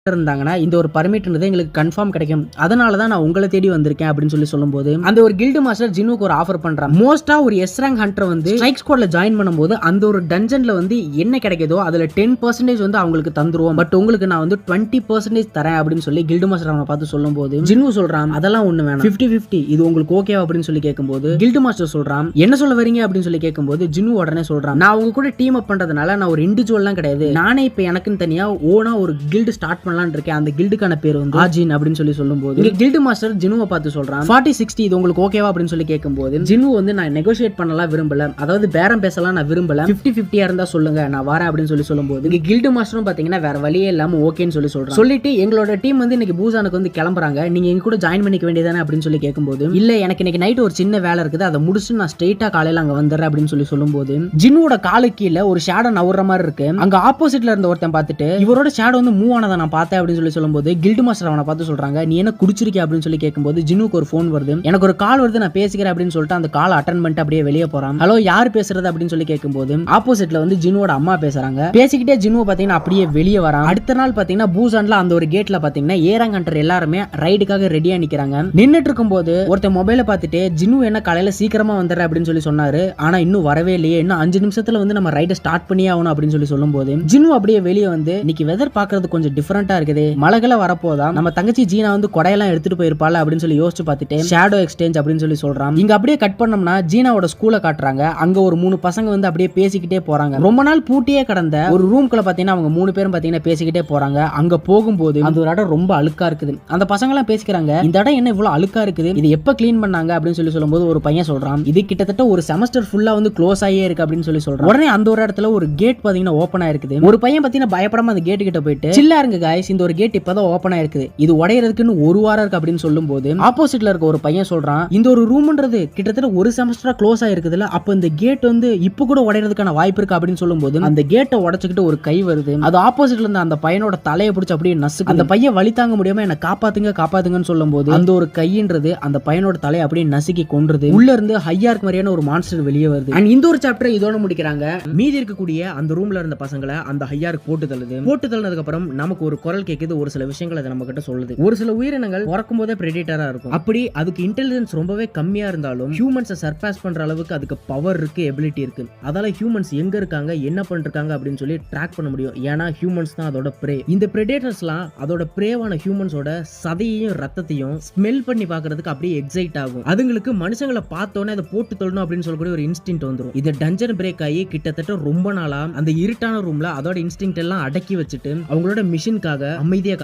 இருந்தாங்கன்னா இந்த ஒரு பர்மிட்ன்றது எங்களுக்கு கன்ஃபார்ம் கிடைக்கும், அதனால தான் நான் உங்களை தேடி வந்திருக்கேன் அப்படின்னு சொல்லும்போது அந்த ஒரு கில்டு மாஸ்டர் ஜின்னுக்கு ஒரு ஆஃபர் பண்றான். மோஸ்டா ஒரு எஸ் ரேங்க் ஹண்டர் வந்து ஸ்ட்ரைக் ஸ்குவாட்ல ஜாயின் பண்ணும்போது அந்த ஒரு டஞ்சன்ல வந்து என்ன கிடைக்குதோ அதுல 10% வந்து அவங்களுக்கு தந்துருவோம், பட் உங்களுக்கு நான் வந்து 20% தரேன் அப்படின்னு சொல்லி கில்டு மாஸ்டர் அவனை பார்த்து சொல்லும்போது ஜின்னு சொல்றான் அதெல்லாம் ஒண்ணு வேணாம், 50-50 இது உங்களுக்கு ஓகே அப்படின்னு சொல்லி கேட்கும்போது கில்டு மாஸ்டர் சொல்றான் என்ன சொல்ல வரீங்க அப்படின்னு சொல்லி கேட்கும்போது ஜின்னு உடனே சொல்றான் நான் உங்க கூட டீம் அப் பண்றதுனால நான் ஒரு இண்டிவிஜுவல்லாம் கிடையாது, நானே இப்ப எனக்குன்னு தனியா ஓனா ஒரு கில்டு ஸ்டார்ட் பண்ணலாம்னு இருக்கேன், அந்த கில்டுக்கான பேர் வந்து ஆஜின் அப்படின்னு சொல்லும்போது இங்க கில்டு மாஸ்டர் ஜின்னுவை பார்த்து சொல்றான் 40-60 இது உங்களுக்கு ஓகேவா அப்படின்னு சொல்லி கேட்கும்போது ஜின்னு வந்து நான் நெகோஷியேட் பண்ணலாம் விரும்பல, அதாவது பேரம் பேசலாம் நான் விரும்பல, 50-50 இருந்தா சொல்லுங்க நான் வரேன் அப்படின்னு சொல்லும்போது இங்க கில்டு மாஸ்டரும் பாத்தீங்கன்னா வேற வழியே இல்லாம ஓகேன்னு சொல்றான். சொல்லிட்டு எங்களோட டீம் வந்து இன்னைக்கு பூசானுக்கு வந்து கிளம்புறாங்க, நீங்க எங்க கூட ஜாயின் பண்ணிக்க வேண்டியதானே அப்படின்னு சொல்லி கேட்கும்போது இல்ல எனக்கு இன்னைக்கு நைட் ஒரு சின்ன வேலை இருக்குது, அதை முடிச்சு நான் ஸ்ட்ரெயிட்டா காலையில அங்க வந்துடுறேன் அப்படின்னு சொல்லும்போது ஜின்னுவோட காலு கீழே ஒரு ஷேடோ நவுற மாதிரி இருக்கு, அங்க ஆப்போசிட்ல இருந்த ஒருத்தன் பார்த்துட்டு இவரோட ஷேடோ வந்து மூவ் ஆனதை நான் பார்த்தேன் அப்படின்னு சொல்லும்போது கில்டு மாஸ்டர் அவனை பார்த்து சொல்றாங்க நீ என்ன குடிச்சிருக்க அப்படின்னு சொல்லி கேட்கும்போது ஜின்னுக்கு ஒரு ஃபோன் வருது, எனக்கு ஒரு கால் வருது நான் பேசிக்கிறேன் அப்படின்னு சொல்லிட்டு அந்த கால் அட்டன் பண்ணிட்டு அப்படியே வெளியே போறான். ஹலோ யார் பேசுறது அப்படின்னு சொல்லி கேட்கும்போது ஆப்போசிட்ல வந்து ஜின்னுவோட அம்மா பேசுறாங்க. பேசிக்கிட்டே ஜின்னுவை பாத்தீங்கன்னா அப்படியே வெளியே வரான். அடுத்த நாள் பாத்தீங்கன்னா பூசான்ல அந்த ஒரு கேட்ல பாத்தீங்கன்னா ஏராங் ஹண்டர் எல்லாருமே ரைடுக்காக ரெடியா நிக்கிறாங்க. நின்னுட்டு இருக்கும்போது ஒருத்தன் மொபைல பார்த்துட்டு ஜின்னு என்ன காலையில சீக்கிரமா வந்துடுற அப்படின்னு சொல்லி சொன்னாரு, ஆனா இன்னும் வரவே இல்லையே, இன்னும் 5 நிமிஷத்துல வந்து நம்ம ரைட ஸ்டார்ட் பண்ணியே ஆகணும் அப்படின்னு சொல்லும்போது ஜின்னு அப்படியே வெளியே வந்து இன்னைக்கு வெதர் பாக்குறது கொஞ்சம் டிஃபரெண்டா இருக்குது, மழைகளை வரப்போதா நம்ம தங்கச்சி ஜீனா வந்து கொடையெல்லாம் எடுத்துட்டு போயிருப்பாள் அப்படின்னு சொல்லி யோசிச்சு பார்த்துட்டு ஷேடோ எக்ஸ்சேஞ்ச் அப்படின்னு சொல்றான். இங்க அப்படியே கட் பண்ணோம்னா ஜீனாவோட ஸ்கூலை காட்டுறாங்க. அங்க ஒரு 3 பசங்க வந்து அப்படியே பேசிக்கிட்டே போறாங்க. ரொம்ப நாள் பூட்டியே கடந்த ஒரு ரூம்குள்ள பாத்தீங்கன்னா அவங்க 3 பேரும் பாத்தீங்கன்னா பேசிக்கிட்டே போறாங்க. அங்க போகும்போது அந்த ஒரு இடம் ரொம்ப அழுக்கா இருக்குது. அந்த பசங்க எல்லாம் பேசிக்கிறாங்க இந்த இடம் என்ன இவ்வளவு அழுக்கா இருக்குது, இது எப்ப கிளீன் பண்ணாங்க அப்படின்னு சொல்லும்போது ஒரு பையன் சொல்றான் இது கிட்டத்தட்ட ஒரு செமஸ்டர் ஃபுல்லா வந்து க்ளோஸ் ஆகியே இருக்கு அப்படின்னு சொல்றான். உடனே அந்த ஒரு இடத்துல ஒரு கேட் பாத்தீங்கன்னா ஓபன் ஆயிருக்குது. ஒரு பையன் பாத்தீங்கன்னா பயப்படாம அந்த கேட் கிட்ட போயிட்டு சில்லா இருங்க गाइस இந்த ஒரு கேட் இப்பதான் ஓபன் ஆயிருக்குது, இது உடையறதுக்குன்னு ஒரு வாரம் இருக்கு அப்படின்னு சொல்லும்போது ஆப்போசிட்ல இருக்க ஒரு பையன் சொல்றான் இந்த ஒரு ரூம்ன்றது கிட்டத்தட்ட ஒரு செமஸ்டரா க்ளோஸ் ஆயிருக்குதுல, அப்ப இந்த கேட் வந்து இப்ப கூட உடையறதுக்கான வாய்ப்பு இருக்கு அப்படின்னு சொல்லும்போது அந்த கேட்டை உடைச்சுக்கிட்டு ஒரு கை வருது. அது ஆப்போசிட்ல இருந்த அந்த பையனோட தலையை பிடிச்சு அப்படியே நசுக்கு. அந்த பையன் வலி தாங்க முடியாம என்ன காப்பாத்துங்கன்னு சொல்லும்போது அந்த ஒரு கைன்றது அந்த பையனோட தலையை அப்படியே நசுக்கி கொன்றுது. உள்ள இருந்து ஹையார்க் மாதிரியான ஒரு மான்ஸ்டர் வெளியே வருது. அண்ட் இந்த ஒரு சாப்டர் இதோட முடிக்கிறாங்க. மீதி இருக்கக்கூடிய அந்த ரூம்ல இருந்த பசங்களை அந்த ஹையார்க் போட்டு தள்ளுனதுக்கு அப்புறம் நமக்கு ஒரு குரல் கேக்குது, ஒரு சில விஷயங்களை அது நம்ம கிட்ட சொல்லுது. ஒரு சில உயிரினங்கள் பிறக்கும் போதே பிரெடிட்டரா இருக்கும், அப்படி அதுக்கு இன்டெலிஜென்ஸ் ரொம்பவே கம்மியா இருந்தாலும் ஹியூமன்ஸை சர்பாஸ் பண்ற அளவுக்கு அதுக்கு பவர் இருக்கு, எபிலிட்டி இருக்கு. அதால ஹியூமன்ஸ் எங்க இருக்காங்க என்ன பண்ணிருக்காங்க அப்படின்னு சொல்லி ட்ராக் பண்ண முடியும். ஏன்னா ஹியூமன்ஸ் தான் அதோட பிரே. இந்த பிரெடேட்டர்ஸ்லாம் அதோட பிரேவான ஹியூமன்ஸோட சதையையும் ரத்தத்தையும் ஸ்மெல் பண்ணி பாக்குறதுக்கு அப்படியே எக்ஸைட் ஆகும். அதுங்களுக்கு மனுஷங்களை பார்த்தோன்னே அதை போட்டு தொழணும் அப்படின்னு சொல்லக்கூடிய ஒரு இன்ஸ்டிங்க்ட் வந்துடும். இது டஞ்சன் பிரேக் ஆகி கிட்டத்தட்ட ரொம்ப நாளா அந்த இருட்டான ரூம்ல அதோட இன்ஸ்டிங்க்ட் எல்லாம் அடக்கி வச்சுட்டு அவங்களோட மிஷினுக்காக அமைதியா